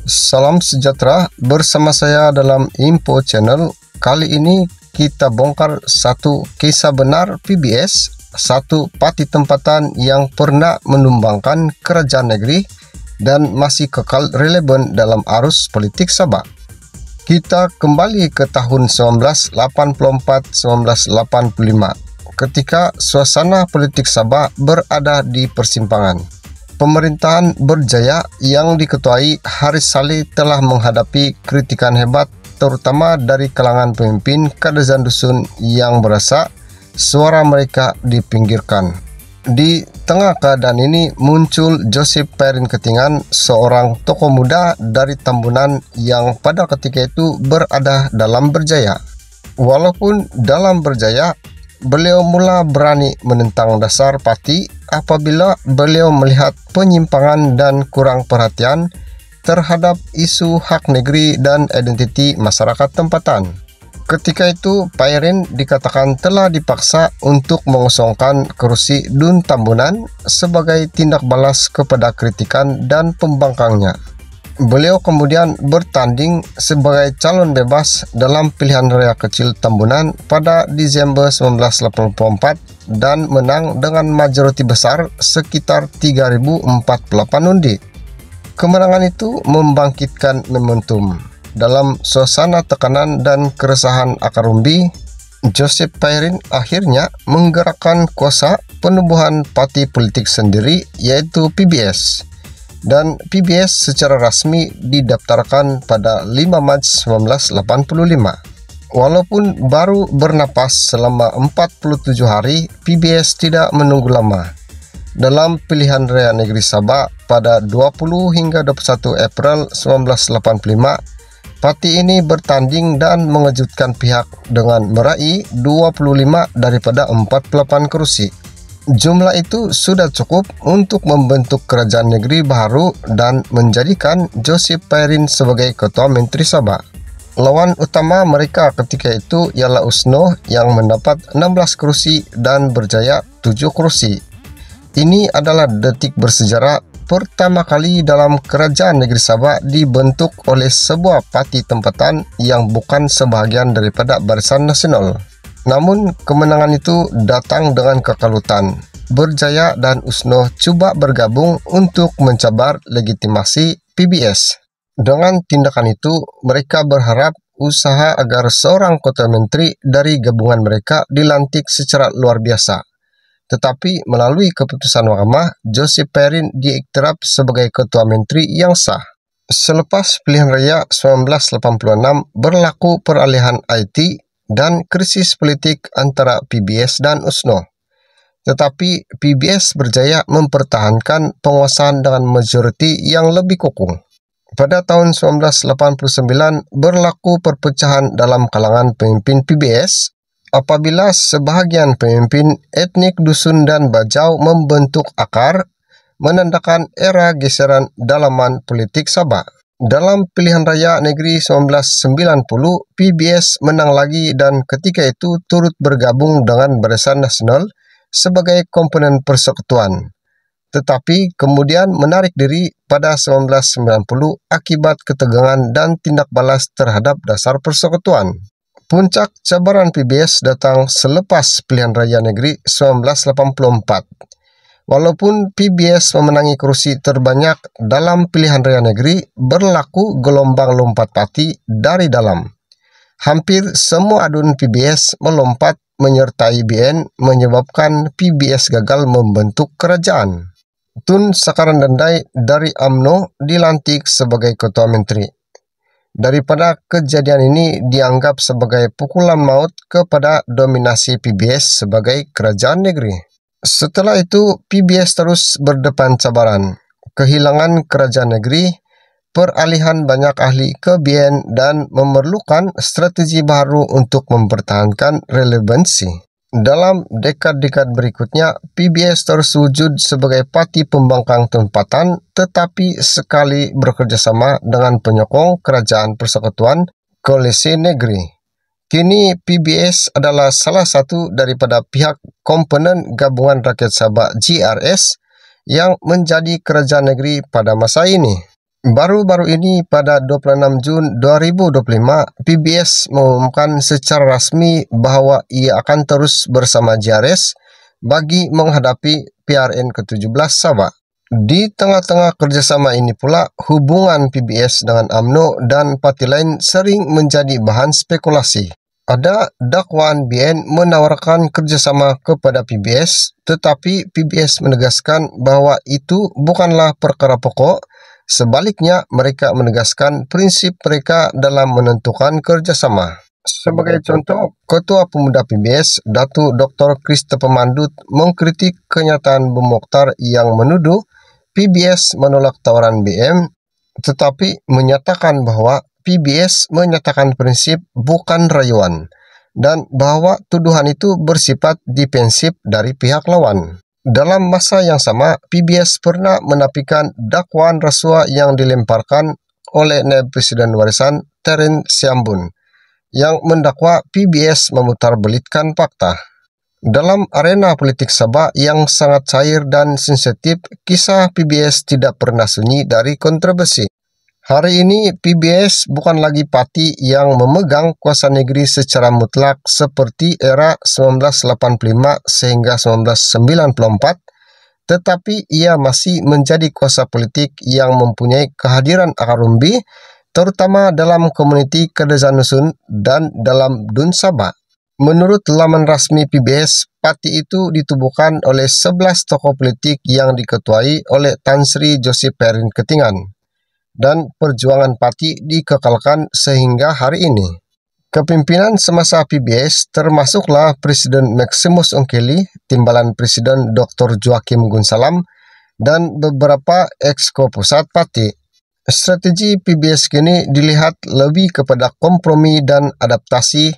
Salam sejahtera, bersama saya dalam Info Channel. Kali ini kita bongkar satu kisah benar PBS, satu pati tempatan yang pernah menumbangkan kerajaan negeri dan masih kekal relevan dalam arus politik Sabah. Kita kembali ke tahun 1984-1985 ketika suasana politik Sabah berada di persimpangan. Pemerintahan berjaya yang diketuai Haris Saleh telah menghadapi kritikan hebat terutama dari kalangan pemimpin Kadazan Dusun yang merasa suara mereka dipinggirkan. Di tengah keadaan ini muncul Joseph Pairin Ketingan, seorang tokoh muda dari Tambunan yang pada ketika itu berada dalam berjaya. Walaupun dalam berjaya, beliau mula berani menentang dasar pati apabila beliau melihat penyimpangan dan kurang perhatian terhadap isu hak negeri dan identiti masyarakat tempatan. Ketika itu, Pairin dikatakan telah dipaksa untuk mengosongkan kursi Dun Tambunan sebagai tindak balas kepada kritikan dan pembangkangnya. Beliau kemudian bertanding sebagai calon bebas dalam pilihan raya kecil Tambunan pada Desember 1984 dan menang dengan majoriti besar sekitar 3.048 undi. Kemenangan itu membangkitkan momentum. Dalam suasana tekanan dan keresahan akar umbi, Joseph Pairin akhirnya menggerakkan kuasa penubuhan parti politik sendiri, yaitu PBS. Dan PBS secara rasmi didaftarkan pada 5 Maret 1985. Walaupun baru bernapas selama 47 hari, PBS tidak menunggu lama. Dalam pilihan raya negeri Sabah pada 20 hingga 21 April 1985, parti ini bertanding dan mengejutkan pihak dengan meraih 25 daripada 48 kursi. Jumlah itu sudah cukup untuk membentuk kerajaan negeri baru dan menjadikan Joseph Pairin sebagai Ketua Menteri Sabah. Lawan utama mereka ketika itu ialah USNO yang mendapat 16 kursi dan Berjaya 7 kursi. Ini adalah detik bersejarah pertama kali dalam kerajaan negeri Sabah dibentuk oleh sebuah parti tempatan yang bukan sebahagian daripada Barisan Nasional. Namun kemenangan itu datang dengan kekalutan. Berjaya dan USNO coba bergabung untuk mencabar legitimasi PBS. Dengan tindakan itu, mereka berharap usaha agar seorang ketua menteri dari gabungan mereka dilantik secara luar biasa. Tetapi melalui keputusan mahkamah, Joseph Pairin diiktiraf sebagai ketua menteri yang sah. Selepas pilihan raya 1986 berlaku peralihan IT dan krisis politik antara PBS dan USNO. Tetapi PBS berjaya mempertahankan penguasaan dengan majoriti yang lebih kokoh. Pada tahun 1989 berlaku perpecahan dalam kalangan pemimpin PBS apabila sebahagian pemimpin etnik Dusun dan Bajau membentuk akar, menandakan era geseran dalaman politik Sabah. Dalam pilihan raya negeri 1990, PBS menang lagi dan ketika itu turut bergabung dengan Barisan Nasional sebagai komponen persekutuan. Tetapi kemudian menarik diri pada 1990 akibat ketegangan dan tindak balas terhadap dasar persekutuan. Puncak cabaran PBS datang selepas pilihan raya negeri 1984. Walaupun PBS memenangi kursi terbanyak dalam pilihan raya negeri, berlaku gelombang lompat parti dari dalam. Hampir semua adun PBS melompat menyertai BN menyebabkan PBS gagal membentuk kerajaan. Tun Sakaran Dandai dari UMNO dilantik sebagai ketua menteri. Daripada kejadian ini dianggap sebagai pukulan maut kepada dominasi PBS sebagai kerajaan negeri. Setelah itu, PBS terus berdepan cabaran, kehilangan kerajaan negeri, peralihan banyak ahli ke BN, dan memerlukan strategi baru untuk mempertahankan relevansi. Dalam dekad-dekad berikutnya, PBS terus wujud sebagai parti pembangkang tempatan, tetapi sekali bekerjasama dengan penyokong kerajaan persekutuan koalisi negeri. Kini PBS adalah salah satu daripada pihak komponen Gabungan Rakyat Sabah GRS yang menjadi kerajaan negeri pada masa ini. Baru-baru ini pada 26 Jun 2025, PBS mengumumkan secara resmi bahwa ia akan terus bersama JRS bagi menghadapi PRN ke-17 Sabah. Di tengah-tengah kerjasama ini pula, hubungan PBS dengan UMNO dan parti lain sering menjadi bahan spekulasi. Ada dakwaan BN menawarkan kerjasama kepada PBS, tetapi PBS menegaskan bahwa itu bukanlah perkara pokok. Sebaliknya, mereka menegaskan prinsip mereka dalam menentukan kerjasama. Sebagai contoh, Ketua Pemuda PBS, Datu Dr. Christopher Mandut, mengkritik kenyataan Bung Mokhtar yang menuduh PBS menolak tawaran BM, tetapi menyatakan bahwa PBS menyatakan prinsip bukan rayuan, dan bahwa tuduhan itu bersifat defensif dari pihak lawan. Dalam masa yang sama, PBS pernah menafikan dakwaan rasuah yang dilemparkan oleh naib presiden warisan Teren Siambun yang mendakwa PBS memutarbelitkan fakta. Dalam arena politik Sabah yang sangat cair dan sensitif, kisah PBS tidak pernah sunyi dari kontroversi. Hari ini PBS bukan lagi parti yang memegang kuasa negeri secara mutlak seperti era 1985 sehingga 1994, tetapi ia masih menjadi kuasa politik yang mempunyai kehadiran akar umbi, terutama dalam komuniti Kedezaan Dusun dan dalam Dun Sabah. Menurut laman resmi PBS, parti itu ditubuhkan oleh 11 tokoh politik yang diketuai oleh Tan Sri Joseph Perin Ketingan, dan perjuangan parti dikekalkan sehingga hari ini. Kepimpinan semasa PBS termasuklah Presiden Maximus Ongkeli, timbalan Presiden Dr. Joakim Gunsalam, dan beberapa exco pusat parti. Strategi PBS kini dilihat lebih kepada kompromi dan adaptasi,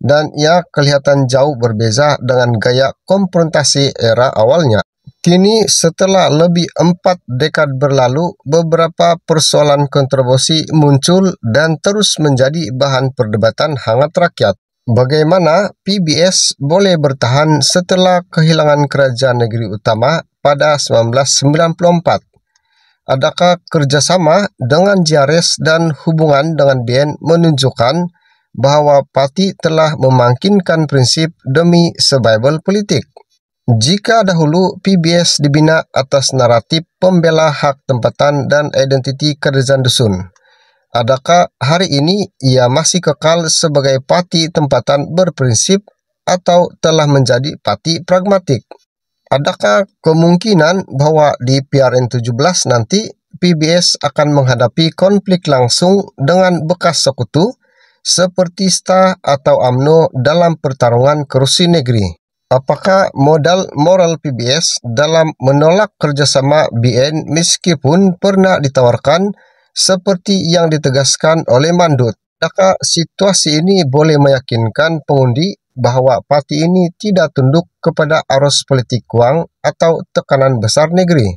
dan ia kelihatan jauh berbeza dengan gaya konfrontasi era awalnya. Kini setelah lebih 4 dekad berlalu, beberapa persoalan kontroversi muncul dan terus menjadi bahan perdebatan hangat rakyat. Bagaimana PBS boleh bertahan setelah kehilangan kerajaan negeri utama pada 1994? Adakah kerjasama dengan JRS dan hubungan dengan BN menunjukkan bahwa parti telah memangkinkan prinsip demi survival politik? Jika dahulu PBS dibina atas naratif pembela hak tempatan dan identiti Kedezaan Dusun, adakah hari ini ia masih kekal sebagai parti tempatan berprinsip atau telah menjadi parti pragmatik? Adakah kemungkinan bahwa di PRN 17 nanti PBS akan menghadapi konflik langsung dengan bekas sekutu seperti STA atau UMNO dalam pertarungan kursi negeri? Apakah modal moral PBS dalam menolak kerjasama BN meskipun pernah ditawarkan seperti yang ditegaskan oleh Mandut? Adakah situasi ini boleh meyakinkan pengundi bahwa parti ini tidak tunduk kepada arus politik uang atau tekanan besar negeri?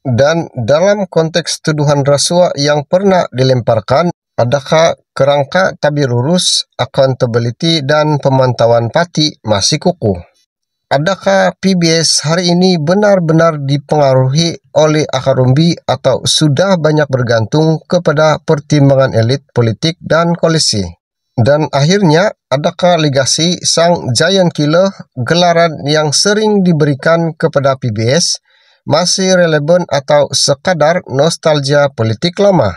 Dan dalam konteks tuduhan rasuah yang pernah dilemparkan, adakah kerangka tabir lurus, accountability, dan pemantauan parti masih kukuh? Adakah PBS hari ini benar-benar dipengaruhi oleh akar umbi atau sudah banyak bergantung kepada pertimbangan elit politik dan koalisi? Dan akhirnya, adakah legasi sang giant killer, gelaran yang sering diberikan kepada PBS, masih relevan atau sekadar nostalgia politik lama?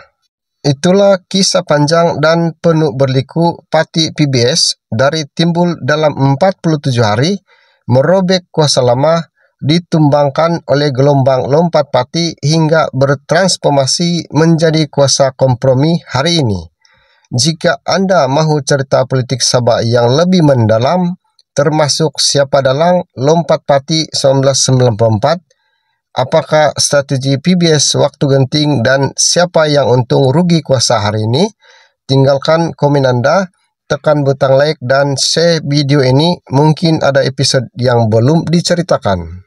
Itulah kisah panjang dan penuh berliku parti PBS dari timbul dalam 47 hari, merobek kuasa lama, ditumbangkan oleh gelombang lompat parti hingga bertransformasi menjadi kuasa kompromi hari ini. Jika Anda mahu cerita politik Sabah yang lebih mendalam, termasuk siapa dalang lompat parti 1994, apakah strategi PBS waktu genting dan siapa yang untung rugi kuasa hari ini, tinggalkan komen Anda, tekan butang like dan share video ini, mungkin ada episode yang belum diceritakan.